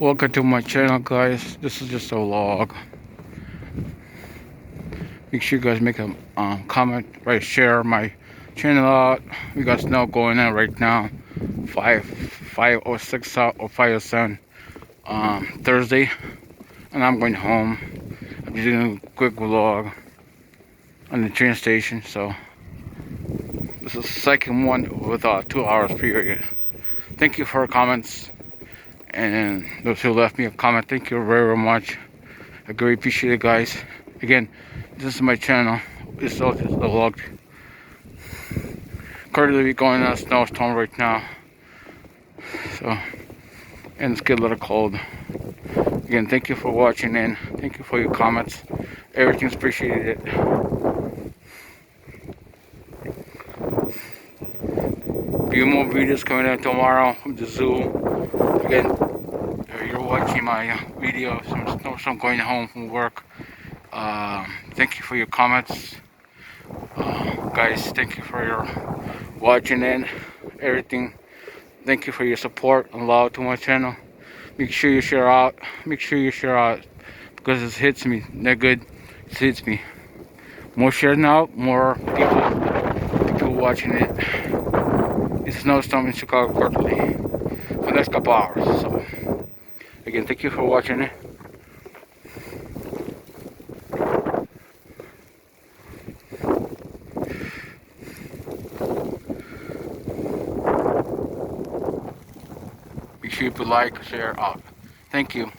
Welcome to my channel, guys. This is just a vlog. Make sure you guys make a comment, right, share my channel out. We got snow going on right now, 5:06 or 5:07 Thursday, and I'm going home. I'm just doing a quick vlog on the train station. So this is the second one with 2 hours period. Thank you for your comments, and those who left me a comment, thank you very, very much. I greatly appreciate it, guys. Again, this is my channel. It's all just a vlog. Currently going on a snowstorm right now, so, and it's getting a little cold. Again, thank you for watching, and thank you for your comments. Everything's appreciated. Few more videos coming out tomorrow from the zoo. Again, you're watching my video. I'm going home from work. Thank you for your comments, guys. Thank you for your watching and everything. Thank you for your support and love to my channel. Make sure you share out. Make sure you share out, because it hits me. That good. It hits me. More share now, more people watching it. It's a snowstorm in Chicago currently for the next couple hours. So again, thank you for watching it. Make sure you put like, share out. Thank you.